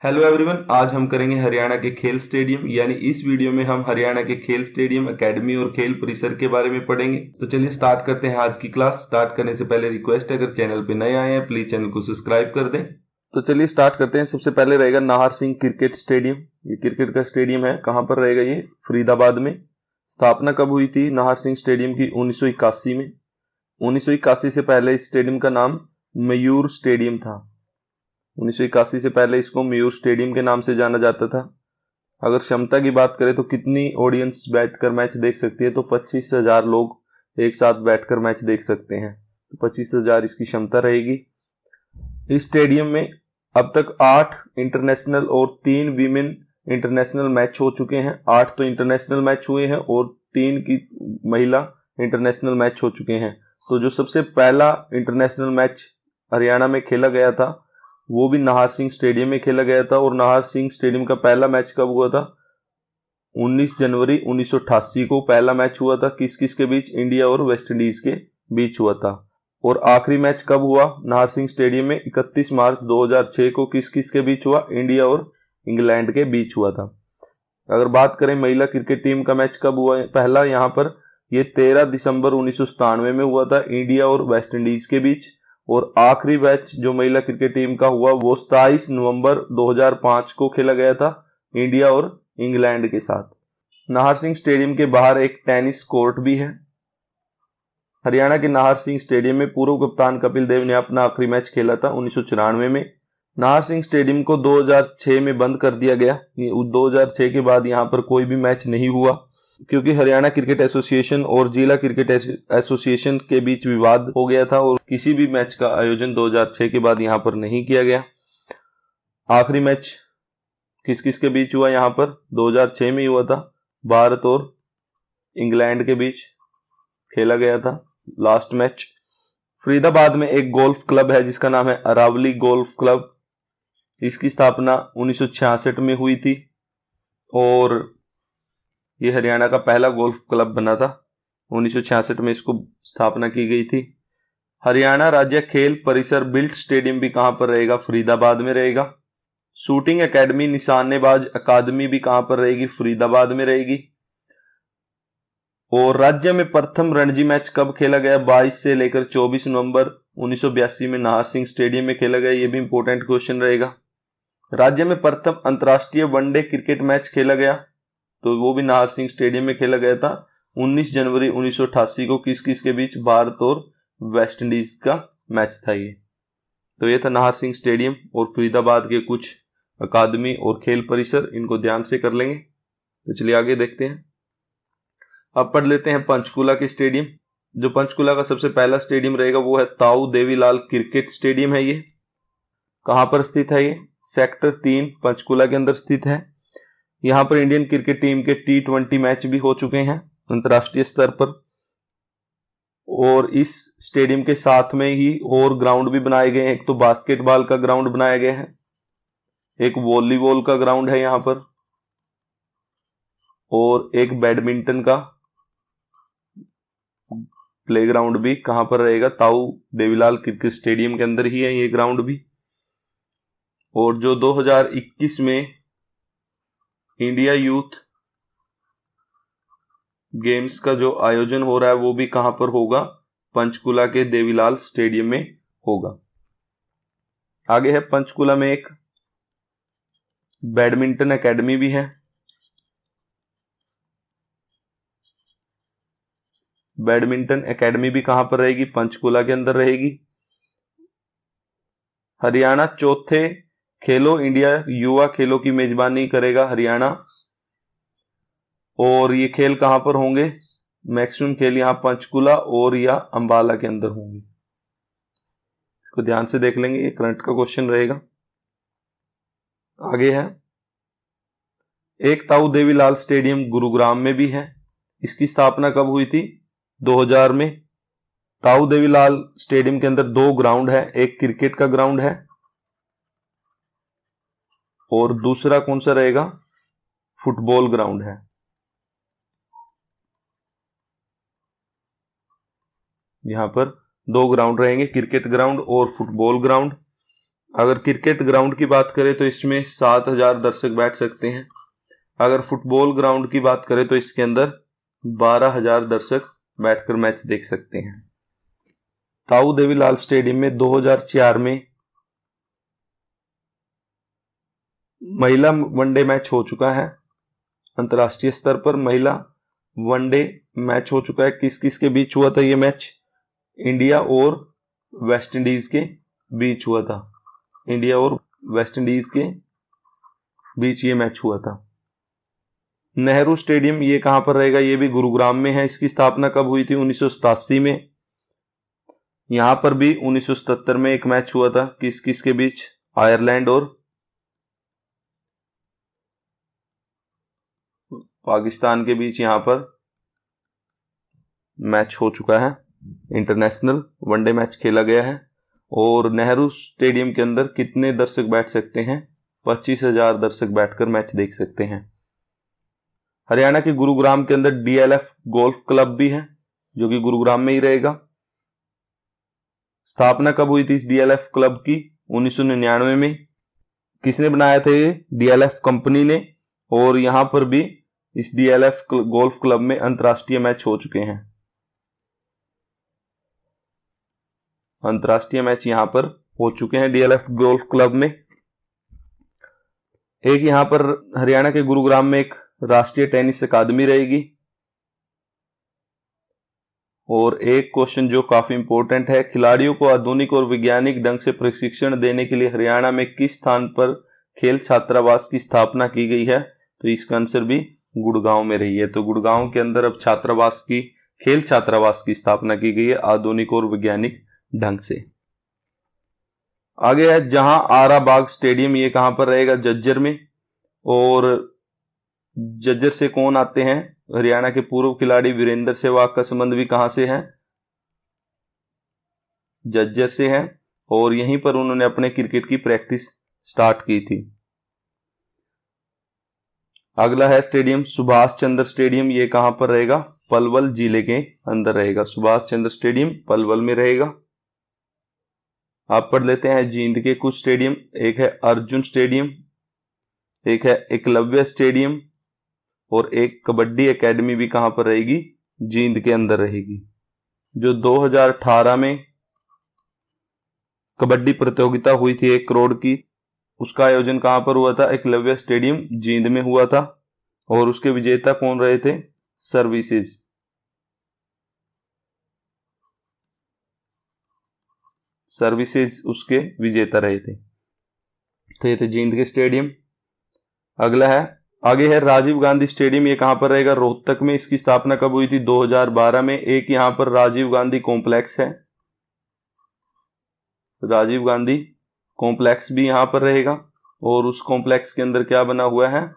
Hello everyone, आज हम करेंगे हरियाणा के खेल स्टेडियम। यानी इस वीडियो में हम हरियाणा के खेल स्टेडियम, एकेडमी और खेल परिसर के बारे में पढ़ेंगे। तो चलिए स्टार्ट करते हैं आज की क्लास। स्टार्ट करने से पहले रिक्वेस्ट है, अगर चैनल पे नए आए हैं प्लीज चैनल को सब्सक्राइब कर दें। तो चलिए स्टार्ट करते हैं। सबसे पहले रहेगा नाहर सिंह क्रिकेट स्टेडियम। ये क्रिकेट का स्टेडियम है। कहाँ पर रहेगा ये? फरीदाबाद में। स्थापना कब हुई थी नाहर सिंह स्टेडियम की? 1981 में। 1981 से पहले इस स्टेडियम का नाम मयूर स्टेडियम था। 1981 से पहले इसको मयूर स्टेडियम के नाम से जाना जाता था। अगर क्षमता की बात करें तो कितनी ऑडियंस बैठकर मैच देख सकती है? तो 25,000 लोग एक साथ बैठकर मैच देख सकते हैं। तो 25,000 इसकी क्षमता रहेगी। इस स्टेडियम में अब तक 8 इंटरनेशनल और 3 वीमेन इंटरनेशनल मैच हो चुके हैं। 8 तो इंटरनेशनल मैच हुए हैं और 3 की महिला इंटरनेशनल मैच हो चुके हैं। तो जो सबसे पहला इंटरनेशनल मैच हरियाणा में खेला गया था वो भी नाहर सिंह स्टेडियम में खेला गया था। और नाहर सिंह स्टेडियम का पहला मैच कब हुआ था? 19 जनवरी 1988 को पहला मैच हुआ था। किस किस के बीच? इंडिया और वेस्ट इंडीज के बीच हुआ था। और आखिरी मैच कब हुआ नाहर सिंह स्टेडियम में? 31 मार्च 2006 को किस किस के बीच हुआ? इंडिया और इंग्लैंड के बीच हुआ था। अगर बात करें महिला क्रिकेट टीम का मैच कब हुआ पहला यहाँ पर, ये 13 दिसंबर 1997 में हुआ था इंडिया और वेस्ट इंडीज के बीच। और आखिरी मैच जो महिला क्रिकेट टीम का हुआ वो 27 नवंबर 2005 को खेला गया था इंडिया और इंग्लैंड के साथ। नाहर सिंह स्टेडियम के बाहर एक टेनिस कोर्ट भी है। हरियाणा के नाहर सिंह स्टेडियम में पूर्व कप्तान कपिल देव ने अपना आखिरी मैच खेला था 1994 में। नाहर सिंह स्टेडियम को 2006 में बंद कर दिया गया। 2006 के बाद यहां पर कोई भी मैच नहीं हुआ क्योंकि हरियाणा क्रिकेट एसोसिएशन और जिला क्रिकेट एसोसिएशन के बीच विवाद हो गया था और किसी भी मैच का आयोजन 2006 के बाद यहां पर नहीं किया गया। आखिरी मैच किस किस के बीच हुआ यहां पर? 2006 में ही हुआ था। भारत और इंग्लैंड के बीच खेला गया था लास्ट मैच। फरीदाबाद में एक गोल्फ क्लब है जिसका नाम है अरावली गोल्फ क्लब। इसकी स्थापना 1966 में हुई थी और ये हरियाणा का पहला गोल्फ क्लब बना था। 1966 में इसको स्थापना की गई थी। हरियाणा राज्य खेल परिसर बिल्ट स्टेडियम भी कहां पर रहेगा? फरीदाबाद में रहेगा। शूटिंग एकेडमी निशानेबाज अकादमी भी कहां पर रहेगी? फरीदाबाद में रहेगी। और राज्य में प्रथम रणजी मैच कब खेला गया? 22 से लेकर 24 नवंबर 1982 में नाहर सिंह स्टेडियम में खेला गया। यह भी इंपॉर्टेंट क्वेश्चन रहेगा। राज्य में प्रथम अंतर्राष्ट्रीय वनडे क्रिकेट मैच खेला गया तो वो भी नाहर सिंह स्टेडियम में खेला गया था 19 जनवरी 1988 को। किस किस के बीच? भारत और वेस्ट इंडीज का मैच था ये। तो ये था नाहर सिंह स्टेडियम और फरीदाबाद के कुछ अकादमी और खेल परिसर, इनको ध्यान से कर लेंगे। तो चलिए आगे देखते हैं। अब पढ़ लेते हैं पंचकुला के स्टेडियम। जो पंचकुला का सबसे पहला स्टेडियम रहेगा वो है ताऊ देवीलाल क्रिकेट स्टेडियम है। ये कहां पर स्थित है? ये सेक्टर 3 पंचकुला के अंदर स्थित है। यहां पर इंडियन क्रिकेट टीम के T20 मैच भी हो चुके हैं अंतर्राष्ट्रीय स्तर पर। और इस स्टेडियम के साथ में ही और ग्राउंड भी बनाए गए हैं। एक तो बास्केटबॉल का ग्राउंड बनाया गया है, एक वॉलीबॉल का ग्राउंड है यहां पर, और एक बैडमिंटन का प्लेग्राउंड भी कहां पर रहेगा? ताऊ देवीलाल क्रिकेट स्टेडियम के अंदर ही है ये ग्राउंड भी। और जो 2021 में इंडिया यूथ गेम्स का जो आयोजन हो रहा है वो भी कहां पर होगा? पंचकुला के देवीलाल स्टेडियम में होगा। आगे है पंचकुला में एक बैडमिंटन एकेडमी भी है। बैडमिंटन एकेडमी भी कहां पर रहेगी? पंचकुला के अंदर रहेगी। हरियाणा चौथे खेलो इंडिया युवा खेलों की मेजबानी करेगा हरियाणा। और ये खेल कहां पर होंगे? मैक्सिमम खेल यहां पंचकुला और या अंबाला के अंदर होंगे। इसको ध्यान से देख लेंगे, ये करंट का क्वेश्चन रहेगा। आगे है एक ताऊ देवीलाल स्टेडियम गुरुग्राम में भी है। इसकी स्थापना कब हुई थी? 2000 में। ताऊ देवीलाल स्टेडियम के अंदर 2 ग्राउंड है, एक क्रिकेट का ग्राउंड है और दूसरा कौन सा रहेगा? फुटबॉल ग्राउंड है। यहां पर 2 ग्राउंड रहेंगे, क्रिकेट ग्राउंड और फुटबॉल ग्राउंड। अगर क्रिकेट ग्राउंड की बात करें तो इसमें 7,000 दर्शक बैठ सकते हैं। अगर फुटबॉल ग्राउंड की बात करें तो इसके अंदर 12,000 दर्शक बैठकर मैच देख सकते हैं। ताऊ देवीलाल स्टेडियम में 2004 में महिला वनडे मैच हो चुका है। अंतर्राष्ट्रीय स्तर पर महिला वनडे मैच हो चुका है। किस किस के बीच हुआ था ये मैच? इंडिया और वेस्ट इंडीज के बीच हुआ था। इंडिया और वेस्ट इंडीज के बीच ये मैच हुआ था। नेहरू स्टेडियम ये कहां पर रहेगा? ये भी गुरुग्राम में है। इसकी स्थापना कब हुई थी? 1987 में। यहां पर भी 1977 में एक मैच हुआ था। किस किस के बीच? आयरलैंड और पाकिस्तान के बीच यहां पर मैच हो चुका है। इंटरनेशनल वनडे मैच खेला गया है। और नेहरू स्टेडियम के अंदर कितने दर्शक बैठ सकते हैं? 25,000 दर्शक बैठकर मैच देख सकते हैं। हरियाणा के गुरुग्राम के अंदर डीएलएफ गोल्फ क्लब भी है, जो कि गुरुग्राम में ही रहेगा। स्थापना कब हुई थी इस डीएलएफ क्लब की? 1999 में। किसने बनाया था ये? डीएलएफ कंपनी ने। और यहां पर भी इस डीएलएफ गोल्फ क्लब में अंतर्राष्ट्रीय मैच हो चुके हैं। अंतर्राष्ट्रीय मैच यहां पर हो चुके हैं डीएलएफ गोल्फ क्लब में। एक यहां पर हरियाणा के गुरुग्राम में एक राष्ट्रीय टेनिस अकादमी रहेगी। और एक क्वेश्चन जो काफी इंपॉर्टेंट है, खिलाड़ियों को आधुनिक और वैज्ञानिक ढंग से प्रशिक्षण देने के लिए हरियाणा में किस स्थान पर खेल छात्रावास की स्थापना की गई है? तो इसका आंसर भी गुड़गांव में रही है। तो गुड़गांव के अंदर अब खेल छात्रावास की स्थापना की गई है आधुनिक और वैज्ञानिक ढंग से। आगे है जहां आरा बाग स्टेडियम, ये कहां पर रहेगा? झज्जर में। और झज्जर से कौन आते हैं? हरियाणा के पूर्व खिलाड़ी वीरेंद्र सहवाग का संबंध भी कहां से है? झज्जर से है। और यहीं पर उन्होंने अपने क्रिकेट की प्रैक्टिस स्टार्ट की थी। अगला है स्टेडियम सुभाष चंद्र स्टेडियम, ये कहां पर रहेगा? पलवल जिले के अंदर रहेगा। सुभाष चंद्र स्टेडियम पलवल में रहेगा। आप पढ़ लेते हैं जींद के कुछ स्टेडियम। एक है अर्जुन स्टेडियम, एक है एकलव्य स्टेडियम, और एक कबड्डी एकेडमी भी कहां पर रहेगी? जींद के अंदर रहेगी। जो 2018 में कबड्डी प्रतियोगिता हुई थी 1 करोड़ की, उसका आयोजन कहां पर हुआ था? एकलव्य स्टेडियम जींद में हुआ था। और उसके विजेता कौन रहे थे? सर्विसेज। सर्विसेज उसके विजेता रहे थे। तो ये थे जींद के स्टेडियम। अगला है, आगे है राजीव गांधी स्टेडियम, ये कहां पर रहेगा? रोहतक में। इसकी स्थापना कब हुई थी? 2012 में। एक यहां पर राजीव गांधी कॉम्प्लेक्स है। राजीव गांधी कॉम्प्लेक्स भी यहां पर रहेगा। और उस कॉम्प्लेक्स के अंदर क्या बना हुआ है?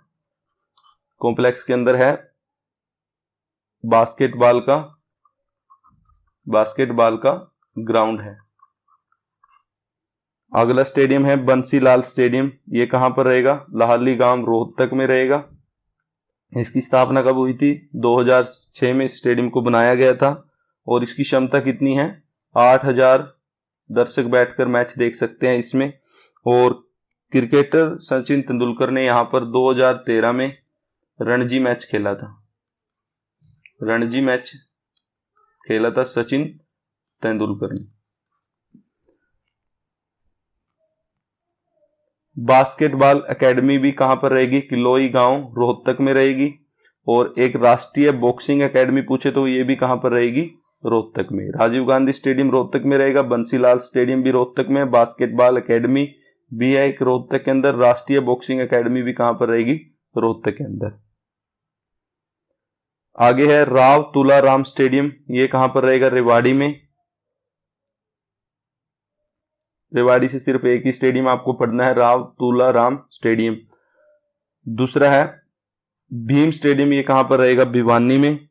कॉम्प्लेक्स के अंदर है बास्केटबॉल का ग्राउंड है। अगला स्टेडियम है बंसीलाल स्टेडियम, ये कहां पर रहेगा? लाहली गांव रोहतक में रहेगा। इसकी स्थापना कब हुई थी? 2006 में स्टेडियम को बनाया गया था। और इसकी क्षमता कितनी है? 8,000 दर्शक बैठकर मैच देख सकते हैं इसमें। और क्रिकेटर सचिन तेंदुलकर ने यहां पर 2013 में रणजी मैच खेला था। रणजी मैच खेला था सचिन तेंदुलकर ने। बास्केटबॉल एकेडमी भी कहां पर रहेगी? किलोई गांव रोहतक में रहेगी। और एक राष्ट्रीय बॉक्सिंग एकेडमी पूछे तो ये भी कहां पर रहेगी? रोहतक में। राजीव गांधी स्टेडियम रोहतक में रहेगा। बंसीलाल स्टेडियम भी रोहतक में। बास्केटबॉल एकेडमी भी है एक रोहतक के अंदर। राष्ट्रीय बॉक्सिंग एकेडमी भी कहां पर रहेगी? रोहतक के अंदर। आगे है राव तुलाराम स्टेडियम, ये कहां पर रहेगा? रेवाड़ी में। रेवाड़ी से सिर्फ एक ही स्टेडियम आपको पढ़ना है, राव तुलाराम स्टेडियम। दूसरा है भीम स्टेडियम, ये कहां पर रहेगा? भिवानी में।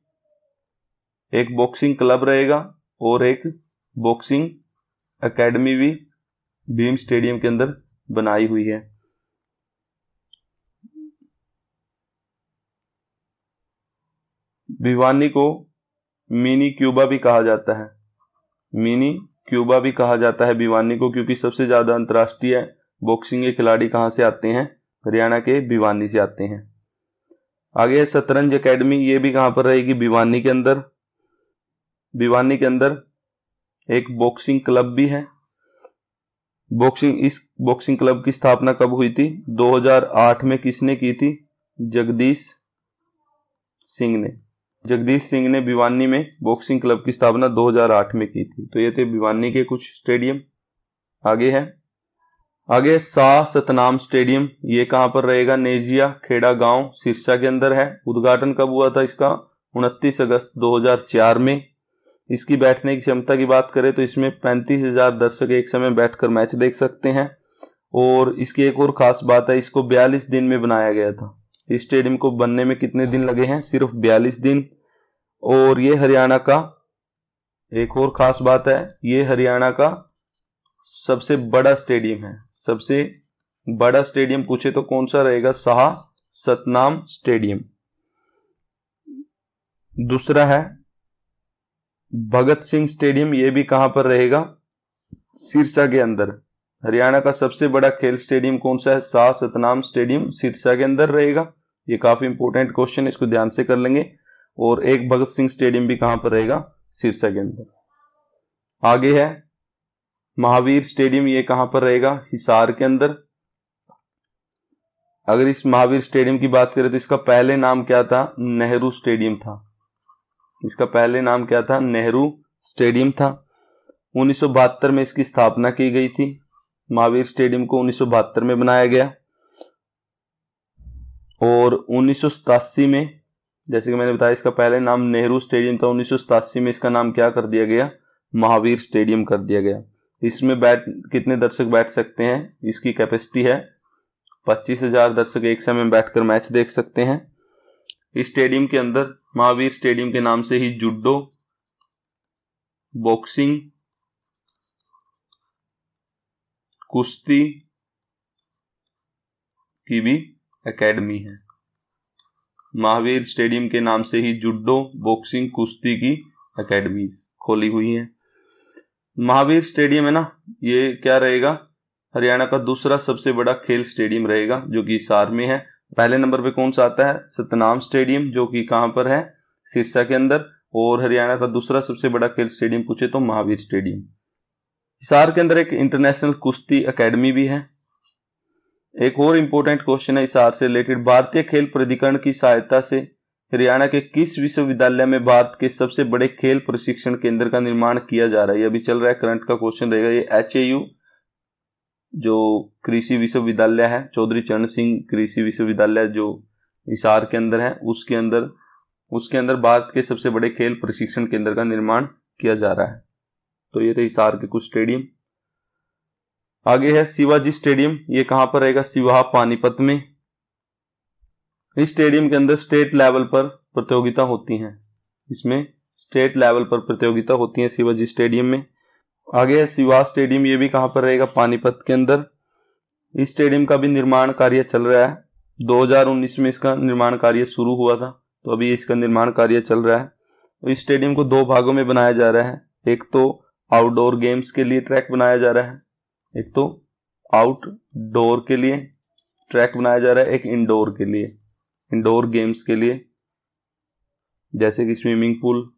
एक बॉक्सिंग क्लब रहेगा और एक बॉक्सिंग एकेडमी भी भीम स्टेडियम के अंदर बनाई हुई है। भिवानी को मिनी क्यूबा भी कहा जाता है। मिनी क्यूबा भी कहा जाता है भिवानी को, क्योंकि सबसे ज़्यादा अंतर्राष्ट्रीय बॉक्सिंग के खिलाड़ी कहाँ से आते हैं, हरियाणा के भिवानी से आते हैं। आगे है शतरंज एकेडमी, ये भी कहाँ पर रहेगी, भिवानी के अंदर। भिवानी के अंदर एक बॉक्सिंग क्लब भी है। इस बॉक्सिंग क्लब की स्थापना कब हुई थी, 2008 में किसने की थी, जगदीश सिंह ने भिवानी में बॉक्सिंग क्लब की स्थापना 2008 में की थी। तो ये थे भिवानी के कुछ स्टेडियम। आगे शाह सतनाम स्टेडियम, ये कहां पर रहेगा, नेजिया खेड़ा गांव सिरसा के अंदर है। उद्घाटन कब हुआ था इसका, 29 अगस्त 2004 में। इसकी बैठने की क्षमता की बात करें तो इसमें 35,000 दर्शक एक समय बैठकर मैच देख सकते हैं। और इसकी एक और खास बात है, इसको 42 दिन में बनाया गया था। इस स्टेडियम को बनने में कितने दिन लगे हैं, सिर्फ 42 दिन। और ये हरियाणा का, एक और खास बात है, ये हरियाणा का सबसे बड़ा स्टेडियम है। सबसे बड़ा स्टेडियम पूछे तो कौन सा रहेगा, शाह सतनाम स्टेडियम। दूसरा है भगत सिंह स्टेडियम, ये भी कहां पर रहेगा, सिरसा के अंदर। हरियाणा का सबसे बड़ा खेल स्टेडियम कौन सा है, शाह सतनाम स्टेडियम सिरसा के अंदर रहेगा। ये काफी इंपॉर्टेंट क्वेश्चन है, इसको ध्यान से कर लेंगे। और एक भगत सिंह स्टेडियम भी कहां पर रहेगा, सिरसा के अंदर। आगे है महावीर स्टेडियम, ये कहां पर रहेगा, हिसार के अंदर। अगर इस महावीर स्टेडियम की बात करें तो इसका पहले नाम क्या था, नेहरू स्टेडियम था। इसका पहले नाम क्या था, नेहरू स्टेडियम था। 1972 में इसकी स्थापना की गई थी। महावीर स्टेडियम को 1972 में बनाया गया। और 1987 में, जैसे कि मैंने बताया, इसका पहले नाम नेहरू स्टेडियम था। 1987 में इसका नाम क्या कर दिया गया, महावीर स्टेडियम कर दिया गया। इसमें कितने दर्शक बैठ सकते हैं, इसकी कैपेसिटी है 25,000 दर्शक एक समय बैठकर मैच देख सकते हैं। इस स्टेडियम के अंदर, महावीर स्टेडियम के नाम से ही जुडो, बॉक्सिंग, कुश्ती की भी एकेडमी है। महावीर स्टेडियम के नाम से ही जुडो, बॉक्सिंग, कुश्ती की एकेडमी खोली हुई है। महावीर स्टेडियम है ना, ये क्या रहेगा, हरियाणा का दूसरा सबसे बड़ा खेल स्टेडियम रहेगा, जो कि हिसार में है। पहले नंबर पे कौन सा आता है, सतनाम स्टेडियम, जो कि कहां पर है, सिरसा के अंदर। और हरियाणा का दूसरा सबसे बड़ा खेल स्टेडियम पूछे तो महावीर स्टेडियम। हिसार के अंदर एक इंटरनेशनल कुश्ती एकेडमी भी है। एक और इंपॉर्टेंट क्वेश्चन है हिसार से रिलेटेड, भारतीय खेल प्राधिकरण की सहायता से हरियाणा के किस विश्वविद्यालय में भारत के सबसे बड़े खेल प्रशिक्षण केंद्र का निर्माण किया जा रहा है। ये अभी चल रहा है, करंट का क्वेश्चन रहेगा। ये HAU जो कृषि विश्वविद्यालय है, चौधरी चरण सिंह कृषि विश्वविद्यालय जो हिसार के अंदर है, उसके अंदर भारत के सबसे बड़े खेल प्रशिक्षण केंद्र का निर्माण किया जा रहा है। तो ये थे हिसार के कुछ स्टेडियम। आगे है शिवाजी स्टेडियम, ये कहां पर रहेगा, सिवाहा पानीपत में। इस स्टेडियम के अंदर स्टेट लेवल पर प्रतियोगिता होती हैं। इसमें स्टेट लेवल पर प्रतियोगिता होती है शिवाजी स्टेडियम में। आगे है सिवाहा स्टेडियम, ये भी कहां पर रहेगा, पानीपत के अंदर। इस स्टेडियम का भी निर्माण कार्य चल रहा है। 2019 में इसका निर्माण कार्य शुरू हुआ था, तो अभी इसका निर्माण कार्य चल रहा है। इस स्टेडियम को 2 भागों में बनाया जा रहा है। एक तो आउटडोर गेम्स के लिए ट्रैक बनाया जा रहा है, एक तो आउटडोर के लिए ट्रैक बनाया जा रहा है, एक इंडोर के लिए, इंडोर गेम्स के लिए, जैसे कि स्विमिंग पूल।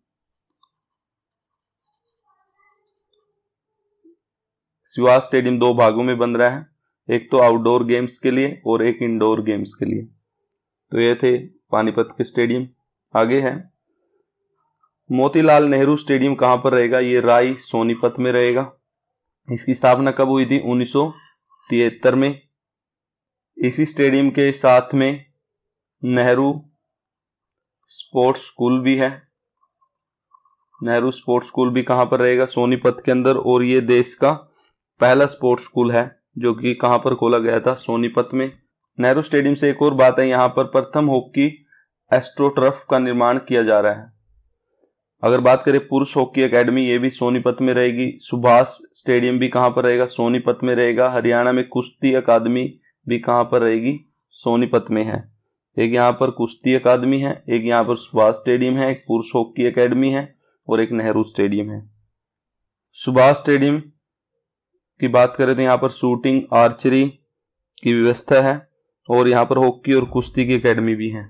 सिवाहा स्टेडियम 2 भागों में बन रहा है, एक तो आउटडोर गेम्स के लिए और एक इंडोर गेम्स के लिए। तो ये थे पानीपत के स्टेडियम। आगे है मोतीलाल नेहरू स्टेडियम, कहां पर रहेगा, ये राय सोनीपत में रहेगा। इसकी स्थापना कब हुई थी, 1973 में। इसी स्टेडियम के साथ में नेहरू स्पोर्ट्स स्कूल भी है। नेहरू स्पोर्ट्स स्कूल भी कहां पर रहेगा, सोनीपत के अंदर। और ये देश का पहला स्पोर्ट्स स्कूल है जो कि कहां पर खोला गया था, सोनीपत में। नेहरू स्टेडियम से एक और बात है, यहां पर प्रथम हॉकी एस्ट्रोटर्फ का निर्माण किया जा रहा है। अगर बात करें पुरुष हॉकी एकेडमी, ये भी सोनीपत में रहेगी। सुभाष स्टेडियम भी कहां पर रहेगा, सोनीपत में रहेगा। हरियाणा में कुश्ती अकादमी भी कहां पर रहेगी, सोनीपत में है। एक यहाँ पर कुश्ती अकादमी है, एक यहाँ पर सुभाष स्टेडियम है, एक पुरुष हॉकी एकेडमी है और एक नेहरू स्टेडियम है। सुभाष स्टेडियम की बात करें तो यहाँ पर शूटिंग आर्चरी की व्यवस्था है और यहाँ पर हॉकी और कुश्ती की एकेडमी भी है।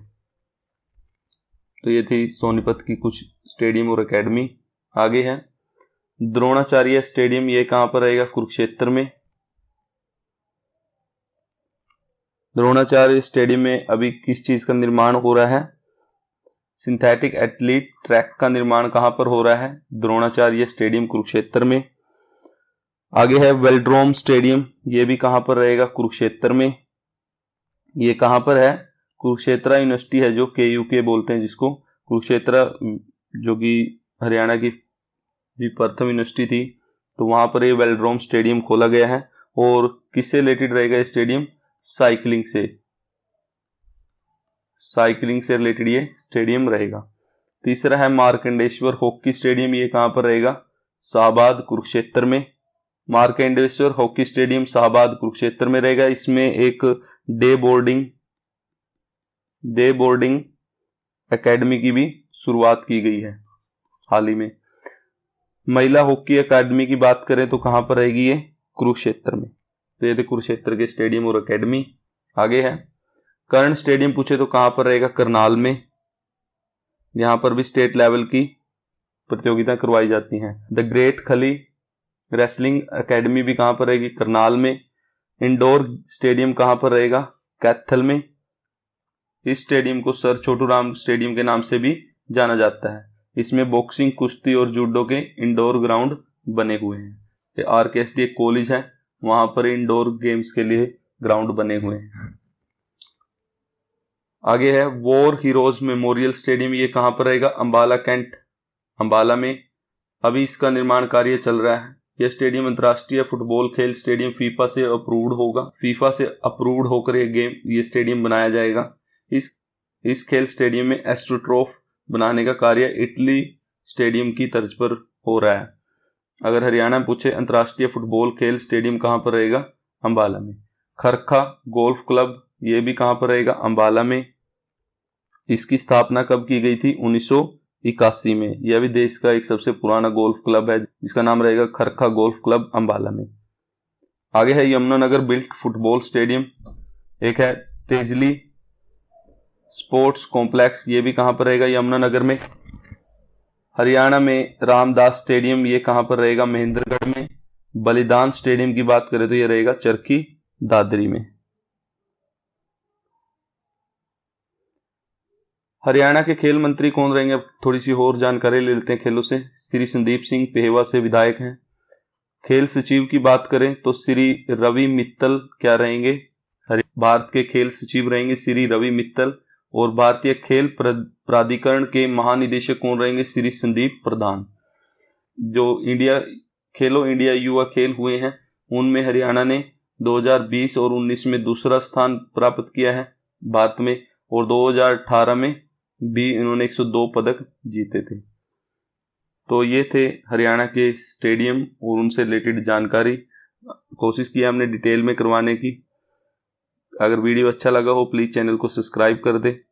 तो ये थी सोनीपत की कुछ स्टेडियम और एकेडमी। आगे है द्रोणाचार्य स्टेडियम, ये कहाँ पर रहेगा? कुरुक्षेत्र में। द्रोणाचार्य स्टेडियम में अभी किस चीज का निर्माण हो रहा है? सिंथेटिक एथलीट ट्रैक का निर्माण कहां पर हो रहा है? द्रोणाचार्य स्टेडियम कुरुक्षेत्र में। आगे है वेल्ड्रोम स्टेडियम, ये भी कहां पर रहेगा? कुरुक्षेत्र में। ये कहां पर है? कुरुक्षेत्र यूनिवर्सिटी है, जो KUK बोलते हैं जिसको, कुरुक्षेत्र जो कि हरियाणा की भी प्रथम यूनिवर्सिटी थी, तो वहां पर ये वेल्ड्रोम स्टेडियम खोला गया है। और किससे रिलेटेड रहेगा ये स्टेडियम? साइकिलिंग से रिलेटेड ये स्टेडियम रहेगा। तीसरा है मार्कंडेश्वर हॉकी स्टेडियम, ये कहां पर रहेगा? शाहबाद कुरुक्षेत्र में। मार्कंडेश्वर हॉकी स्टेडियम शाहबाद कुरुक्षेत्र में रहेगा। इसमें एक डे बोर्डिंग एकेडमी की भी शुरुआत की गई है हाल ही में। महिला हॉकी एकेडमी की बात करें तो कहां पर रहेगी? ये कुरुक्षेत्र में। तो ये थे कुरुक्षेत्र के स्टेडियम और एकेडमी। आगे है कर्ण स्टेडियम, पूछे तो कहां पर रहेगा? करनाल में। यहां पर भी स्टेट लेवल की प्रतियोगिता करवाई जाती हैं। द ग्रेट खली रेसलिंग एकेडमी भी कहां पर रहेगी? करनाल में। इंडोर स्टेडियम कहां पर रहेगा? कैथल में। इस स्टेडियम को सर छोटू राम स्टेडियम के नाम से भी जाना जाता है। इसमें बॉक्सिंग, कुश्ती और जूडो के इंडोर ग्राउंड बने हुए हैं। RKSD एक कॉलेज है, वहां पर इंडोर गेम्स के लिए ग्राउंड बने हुए हैं। आगे है वॉर हीरोज मेमोरियल स्टेडियम, ये कहां पर रहेगा? अंबाला कैंट, अंबाला में। अभी इसका निर्माण कार्य चल रहा है। यह स्टेडियम अंतर्राष्ट्रीय फुटबॉल खेल स्टेडियम फीफा से अप्रूव्ड होगा। फीफा से अप्रूव्ड होकर ये स्टेडियम बनाया जाएगा। इस खेल स्टेडियम में एस्ट्रोट्रोफ बनाने का कार्य इटली स्टेडियम की तर्ज पर हो रहा है। अगर हरियाणा में पूछे अंतर्राष्ट्रीय फुटबॉल खेल स्टेडियम कहां पर रहेगा? अंबाला में। खरखा गोल्फ क्लब, ये भी कहां पर रहेगा? अंबाला में। इसकी स्थापना कब की गई थी? 1981 में। यह भी देश का एक सबसे पुराना गोल्फ क्लब है, जिसका नाम रहेगा खरखा गोल्फ क्लब, अंबाला में। आगे है यमुनानगर बिल्ट फुटबॉल स्टेडियम। एक है तेजली स्पोर्ट्स कॉम्प्लेक्स, ये भी कहां पर रहेगा? यमुनानगर में। हरियाणा में रामदास स्टेडियम, ये कहां पर रहेगा? महेंद्रगढ़ में। बलिदान स्टेडियम की बात करें तो ये रहेगा चरखी दादरी में। हरियाणा के खेल मंत्री कौन रहेंगे? अब थोड़ी सी और जानकारी ले लेते हैं खेलों से। श्री संदीप सिंह पेहवा से विधायक हैं। खेल सचिव की बात करें तो श्री रवि मित्तल क्या रहेंगे? भारत के खेल सचिव रहेंगे श्री रवि मित्तल। और भारतीय खेल प्राधिकरण के महानिदेशक कौन रहेंगे? श्री संदीप प्रधान। जो खेलो इंडिया युवा खेल हुए हैं, उनमें हरियाणा ने 2020 और 19 में दूसरा स्थान प्राप्त किया है भारत में, और 2018 में भी इन्होंने 102 पदक जीते थे। तो ये थे हरियाणा के स्टेडियम और उनसे रिलेटेड जानकारी। कोशिश की हमने डिटेल में करवाने की। अगर वीडियो अच्छा लगा हो प्लीज़ चैनल को सब्सक्राइब कर दे।